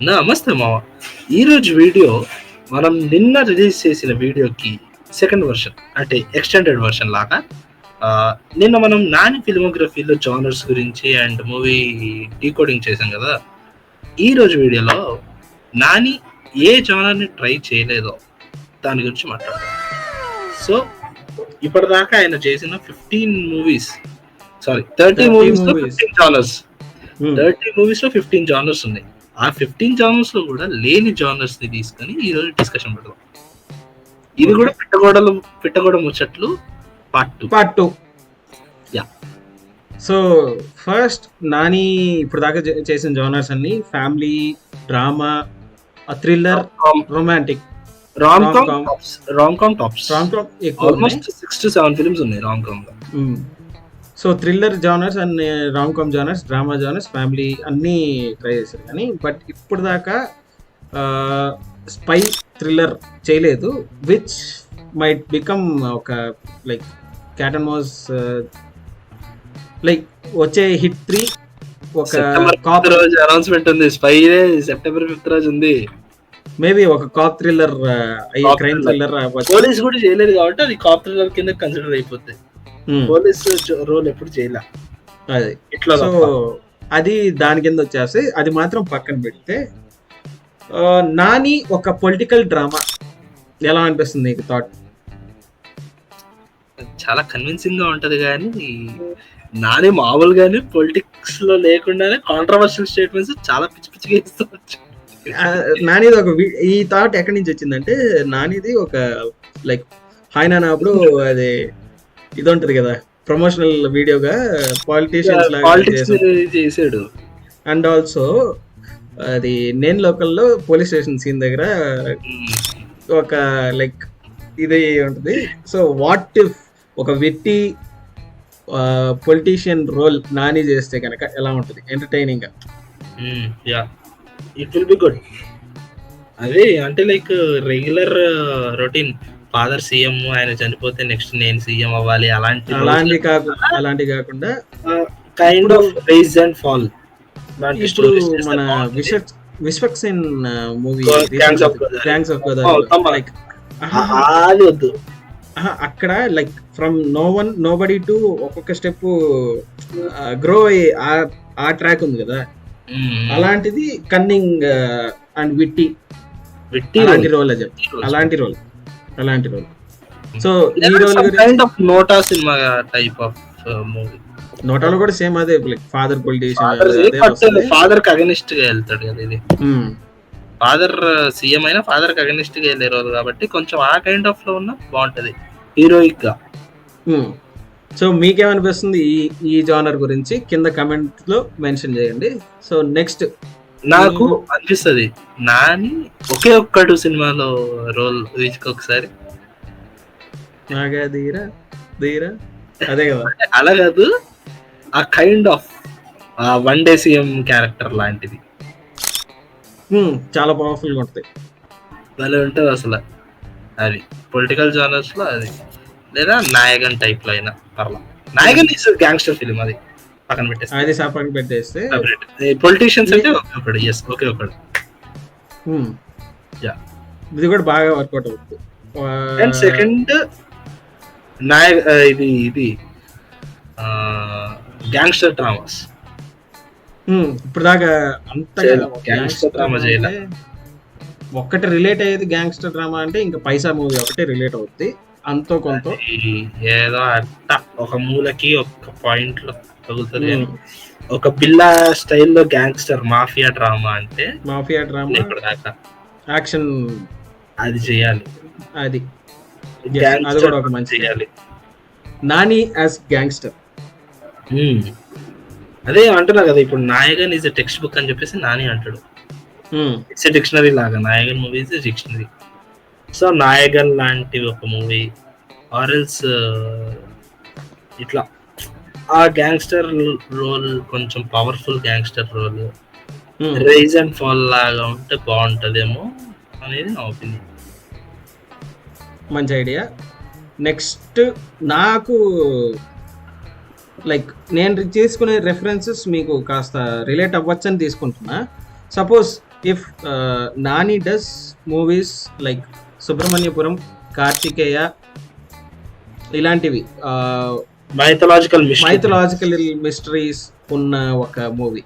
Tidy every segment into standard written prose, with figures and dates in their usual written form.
నమస్తే మామ. ఈరోజు వీడియో మనం నిన్న రిలీజ్ చేసిన వీడియోకి సెకండ్ వర్షన్ అంటే ఎక్స్టెండెడ్ వర్షన్ లాగా. నిన్న మనం నాని ఫిల్మోగ్రఫీలో జానర్స్ గురించి అండ్ మూవీ డీకోడింగ్ చేసాం కదా. ఈరోజు వీడియోలో నాని ఏ జానర్ని ట్రై చేయలేదో దాని గురించి మాట్లాడతాం. సో ఇప్పటిదాకా ఆయన చేసిన 15 మూవీస్, సారీ 30 మూవీస్లో 15 జానర్స్, 30 మూవీస్లో 15 జానర్స్ ఉన్నాయి. ఆ 15 జానర్స్ లో కూడా లేని జానర్స్ ని తీసుకొని ఈ రోజు డిస్కషన్ పెడదాం. ఇది కూడా పిట్టగోడ ముచ్చట్లు part 2. Yeah. So first Nani ఇప్పుడు దాకా చేసిన జానర్స్ అన్ని family, drama, thriller, romantic, rom com tops ఎక్కువ, ఆల్మోస్ట్ 6 to 7 ఫిల్మ్స్ ఉన్నాయి రామ్ కామ్ లో. So thriller genres and rom com genres, drama genres, family అన్నీ ట్రై చేశారు. కానీ బట్ ఇప్పుడు దాకా స్పై థ్రిల్లర్ చేయలేదు, విచ్ మైట్ బికమ్ ఒక like cat and mouse, like వచ్చే హిట్ 3 ఒక కాప్ రోజు అనౌన్స్మెంట్ ఉంది. స్పై సెప్టెంబర్ 5th రోజు ఉంది. మేబీ ఒక cop thriller, crime thriller. Police కూడా చేయలేదు కాబట్టి అది కాప్ థ్రిల్లర్ కింద కన్సిడర్ అయిపోతుంది. పోలీస్ రోల్ ఎప్పుడు చేయలే అది. సో అది దాని కింద వచ్చేసి అది మాత్రం పక్కన పెడితే, నాని ఒక పొలిటికల్ డ్రామా ఎలా అనిపిస్తుంది నీకు? థాట్ చాలా కన్విన్సింగ్ గా ఉంటది. కానీ నాని మామూలుగానే పొలిటిక్స్ లో లేకుండానే కాంట్రవర్షియల్ స్టేట్మెంట్స్ చాలా పిచ్చి పిచ్చిగా ఇస్తూ. నానిది ఒక ఈ థాట్ ఎక్కడి నుంచి వచ్చిందంటే, నానిది ఒక లైక్ హాయ్ నాన్న అప్పుడు అది ఇది ఉంటది కదా, ప్రమోషనల్ వీడియోగా పాలిటిషియన్స్ లాగా చేసాడు. అండ్ ఆల్సో అది నేను లోకల్లో పోలీస్ స్టేషన్ సీన్ దగ్గర ఒక లైక్ ఇది ఉంటుంది. సో వాట్ ఇఫ్ ఒక విట్టి పొలిటీషియన్ రోల్ నాని చేస్తే కనుక ఎలా ఉంటుంది? ఎంటర్టైనింగ్ గా. It will be good. అదే అంటే like regular routine, father CM, ఆయన చనిపోతే నెక్స్ట్ నేను సీఎం అవ్వాలి, అలాంటి కాకుండా kind of rise and fall. మన Vishwaksen movie Gangs of Godavari, like అక్కడ like from nobody to ఒక్కొక్క స్టెప్ గ్రో అయ్యి ఆ ట్రాక్ ఉంది కదా, అలాంటిది కన్నింగ్ అండ్ విట్టి అలాంటి రోల్ అలాంటి రోల్. సో ఈ role kind of Nota cinema type of movie. నోటాలో కూడా సేమ్ అదే, లైక్ ఫాదర్ పొలిటీషియన్, ఫాదర్ కి అగనిస్ట్ గా వెళ్తాడు కదా. ఇది ఫాదర్ సీఎం అయినా ఫాదర్ కి అగనిస్ట్ గా వెళ్ళే రోజు కాబట్టి కొంచెం ఆ కైండ్ ఆఫ్ లో ఉన్న బాగుంటది, హీరోయిక్ గా. సో మీకేమనిపిస్తుంది ఈ జానర్ గురించి? కింద కమెంట్ లో మెన్షన్ చేయండి. సో నెక్స్ట్ నాకు అనిపిస్తుంది నాని ఒకే ఒక్కడు సినిమాలో రోల్ ఒకసారి అదే కదా, అలా కాదు, ఆ kind of one day CM character లాంటిది చాలా పవర్ఫుల్ గా ఉంటుంది, భలే ఉంటుంది అసలు. అది పొలిటికల్ జానర్స్ లో అది, లేదా నాయగన్ టైప్ లో అయినా పర్లా. నాయగన్ ఇస్ గ్యాంగ్స్టర్ ఫిలిం, అది పక్కన పెట్టేస్తే పొలిటీషియన్స్ అంటే ఒకడు, ఎస్ ఒకే ఒకడు. ఇది కూడా బాగా వర్కౌట్ అవుతుంది. అండ్ సెకండ్ ఇది గ్యాంగ్స్టర్ డ్రామాస్. ఇప్పుడు దాకా అంతగా గ్యాంగ్స్టర్ డ్రామా చేయలే. ఒక్కటి రిలేట్ అయ్యేది గ్యాంగ్స్టర్ డ్రామా అంటే ఇంకా పైసా మూవీ ఒకటే రిలేట్ అవుతుంది, అంతో కొంత ఏదో అట్ట ఒక మూలకి ఒక పాయింట్ లో తగులుతుంది. ఒక బిల్లా స్టైల్లో గ్యాంగ్స్టర్ మాఫియా డ్రామా ఇప్పటిదాకా యాక్షన్ అది చేయాలి, అది కూడా ఒక మంచి చేయాలి. నాని యాజ్ గ్యాంగ్స్టర్, అదే అంటున్నా కదా. ఇప్పుడు నాయగన్ ఈజ్ టెక్స్ట్ బుక్ అని చెప్పేసి నాని అంటాడు. ఇట్స్ డిక్షనరీ లాగా Nayagan movie is dictionary. So Nayagan లాంటి ఒక మూవీ ఆర్ఎల్స్ ఇట్లా ఆ గ్యాంగ్స్టర్ రోల్ కొంచెం powerful gangster role, rise and fall లాగా ఉంటే బాగుంటదేమో అనేది నా ఒపీనియన్. మంచి ఐడియా. నెక్స్ట్ నాకు లైక్ నేను చేసుకునే రెఫరెన్సెస్ మీకు కాస్త రిలేట్ అవ్వచ్చని తీసుకుంటున్నా. Suppose if Nani does movies like Subramaniapuram, Karthikeya ఇలాంటివి మైథలాజికల్ మిస్టరీస్ ఉన్న ఒక మూవీ,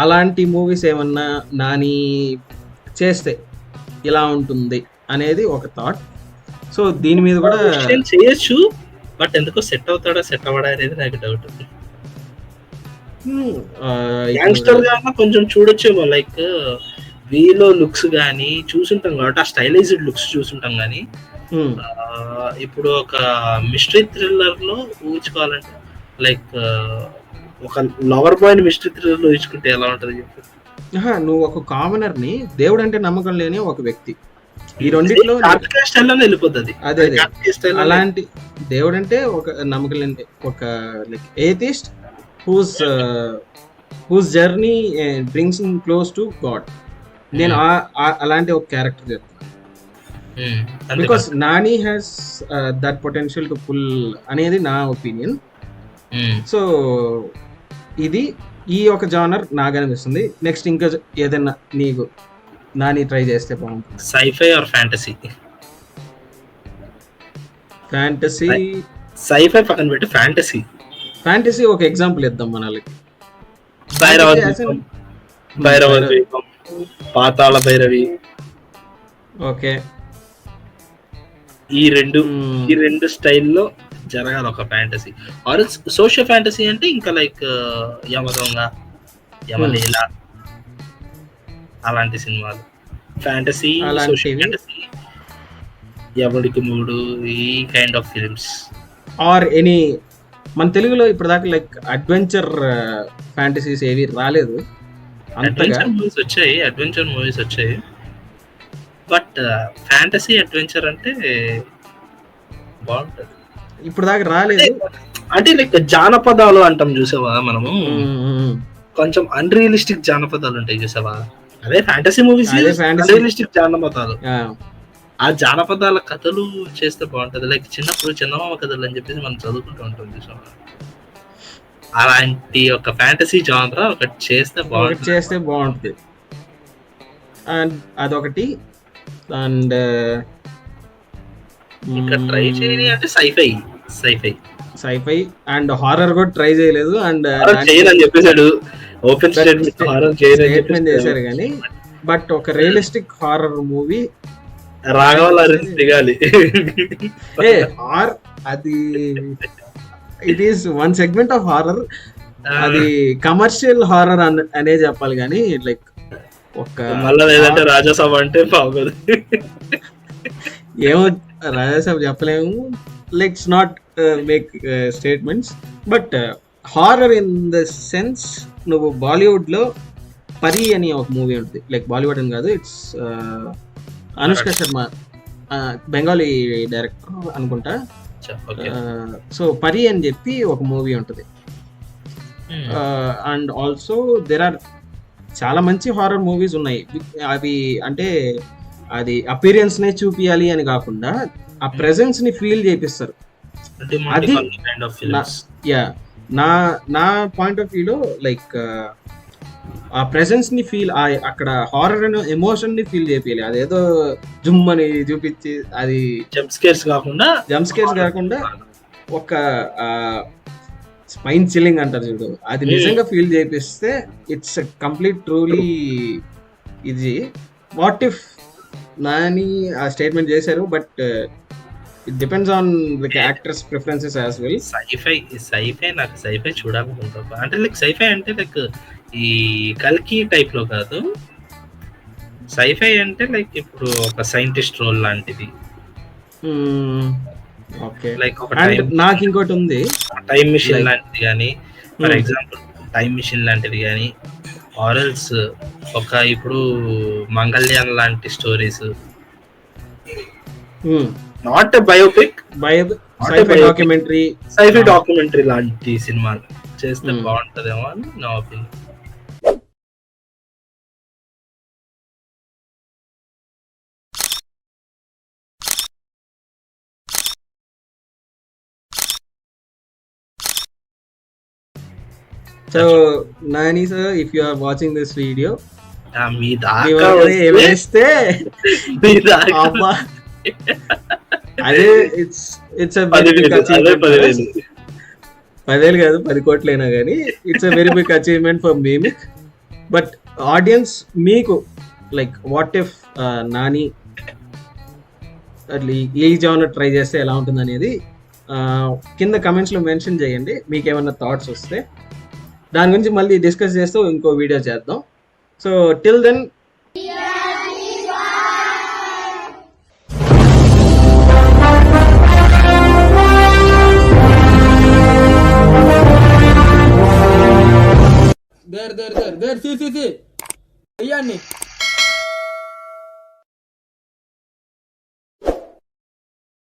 అలాంటి మూవీస్ ఏమన్నా నాని చేస్తే ఇలా ఉంటుంది అనేది ఒక థాట్. సో దీని మీద కూడా చేయొచ్చు, బట్ ఎందుకో సెట్ అవుతాడా సెట్ అవ్వడా అనేది నాకు డౌట్. యంగ్స్టర్ గా కొంచెం చూడొచ్చేమో, లైక్ వీలో లుక్స్ కానీ చూసుంటాం కాబట్టి, ఆ స్టైలైజ్డ్ లుక్స్ చూసుంటాం కానీ, ఇప్పుడు ఒక మిస్టరీ థ్రిల్లర్ లో ఊహించుకోవాలంటే లైక్ ఒక లవర్ బాయ్ ని మిస్టరీ థ్రిల్లర్ లో ఊహించుకుంటే ఎలా ఉంటది చెప్పు. నువ్వు ఒక కామనర్ ని, దేవుడు అంటే నమ్మకం లేని ఒక వ్యక్తి, ఈ రెండిట్లో వెళ్ళిపోతుంది. అదే అలాంటి దేవుడు అంటే ఒక నమ్మకం లేని ఒక like atheist whose journey brings him close to God. నేను అలాంటి ఒక క్యారెక్టర్ చెప్తాను. Because Nani has that potential to pull అనేది నా ఒపీనియన్. సో ఇది ఈ ఒక జానర్ నాకు అనిపిస్తుంది. నెక్స్ట్ ఇంకా ఏదైనా నీకు నాని ట్రై చేస్తే బాగుంటుంది. Sci-fi are fantasy? సైఫై పక్కన పెట్టి ఫ్యాంటసీ ఒక ఎగ్జాంపుల్ ఇద్దాం మనకి. భైరవ ద్వీపం, పాతాళ భైరవి. ఓకే, ఈ రెండు స్టైల్లో జరగాలి ఒక ఫ్యాంటసీ. ఆర్ సోషల్ ఫ్యాంటసీ అంటే ఇంకా లైక్ యమదొంగ, యమలీల అలాంటి సినిమాలు. ఫ్యాంటసీ, సోషల్ ఫ్యాంటసీ, యముడికి మూడు, ఈ kind of films. Or any మన తెలుగులో ఇప్పుడు దాకా లైక్ అడ్వెంచర్ ఫ్యాంటసీస్ ఏవి రాలేదు. అడ్వెంచర్ మూవీస్ వచ్చాయి, బట్ ఫ్యాంటసీ అడ్వెంచర్ అంటే బాగుంటది. ఇప్పుడు దాకా రాలేదు. అంటే లైక్ జానపదాలు అంటాం చూసావా మనము, కొంచెం అన్రియలిస్టిక్ జానపదాలు ఉంటాయి చూసావా, అదే ఫ్యాంటసీ మూవీస్. రియలిస్టిక్ జానపదాలు, ఆ జానపదాల కథలు చేస్తే బాగుంటది. లైక్ చిన్నప్పుడు చందమామ కథలు అని చెప్పేసి మనం చదువుకుంటూ ఉంటాం చూసావా, అలాంటి ఒక ఫ్యాంటసీ జానరా ఒకటి చేస్తే బాగుంటుంది. అండ్ అదొకటి. అండ్ ఇంకా ట్రై చేయాలి అంటే సైఫై అండ్ హారర్ కూడా ట్రై చేయలేదు. అండ్ చేయాలని చెప్పేసాడు, ఓపెన్ స్టేట్మెంట్ చేశారు కానీ, బట్ ఒక రియలిస్టిక్ హారర్ మూవీ దిగాలి. అది it is one segment of horror. అది కమర్షియల్ హారర్ అనే చెప్పాలి కానీ లైక్ ఒక మళ్ళీ ఏదంటే రాజాసాబ్ అంటే బాగోదు. ఏమో రాజాసాబ్ చెప్పలేము, let's not make statements. But horror in the sense, నువ్వు బాలీవుడ్ లో పరి అని ఒక మూవీ ఉంటుంది, లైక్ బాలీవుడ్ అని కాదు, ఇట్స్ అనుష్క శర్మ, బెంగాలీ డైరెక్టర్ అనుకుంటా. సో పరి అని చెప్పి ఒక మూవీ ఉంటుంది. అండ్ ఆల్సో దెర్ ఆర్ చాలా మంచి హారర్ మూవీస్ ఉన్నాయి. అవి అంటే అది అపీరియన్స్ నే చూపియాలి అని కాకుండా ఆ ప్రెజెన్స్ ని ఫీల్ చేపిస్తారు. అది నా పాయింట్ ఆఫ్ వ్యూలో లైక్ ఆ ప్రెజెన్స్ ని ఫీల్, అక్కడ హారర్ అనే ఎమోషన్ ని ఫీల్ చేయాలి. అదేదో జుమ్ అని చూపించి అది జంప్ స్కేర్స్ కాకుండా ఒక స్పైన్ చిల్లింగ్ అంటారు చూడు, అది నిజంగా ఫీల్ చేపిస్తే ఇట్స్ కంప్లీట్ ట్రూలీ ఇది. వాట్ ఇఫ్ నాని ఆ స్టేట్మెంట్ చేశారు, but it depends on the actor's preferences as well. Sci-fi చూడాలనుకుంటా. అంటే లైక్ సైఫై అంటే లైక్ ఈ కల్కి టైప్ లో కాదు. సైఫై అంటే లైక్ ఇప్పుడు ఒక సైంటిస్ట్ రోల్ లాంటిది. ఓకే, లైక్ నాకు ఇంకోటి ఉంది, టైం మిషన్ లాంటిది కానీ, ఫర్ ఎగ్జాంపుల్ టైం మిషన్ లాంటిది కానీ, ఆరల్స్ ఒక ఇప్పుడు మంగళ్యాన్ లాంటి stories, not biopic, scifi documentary లాంటి సినిమాలు చేస్తే బాగుంటదేమో అని నా opinion. So Nani sir, if you are watching this video, మీ మీ దాకా వరకు వేస్తే మీ దాకా అబ్బా అదే ఇట్స్ అదే 10,000. 10,000 కాదు 10 కోట్లైనా కానీ it's a very big achievement for మేమిక్. బట్ ఆడియన్స్ మీకు లైక్ వాట్ ఇఫ్ నాని అట్లా ఈ జానర్ ట్రై చేస్తే ఎలా ఉంటుంది అనేది కింద కమెంట్స్ లో మెన్షన్ చేయండి. మీకు ఏమైనా థాట్స్ వస్తే దాని గురించి మళ్ళీ డిస్కస్ చేస్తూ ఇంకో వీడియో చేద్దాం. So till then there see అయ్యాన్ని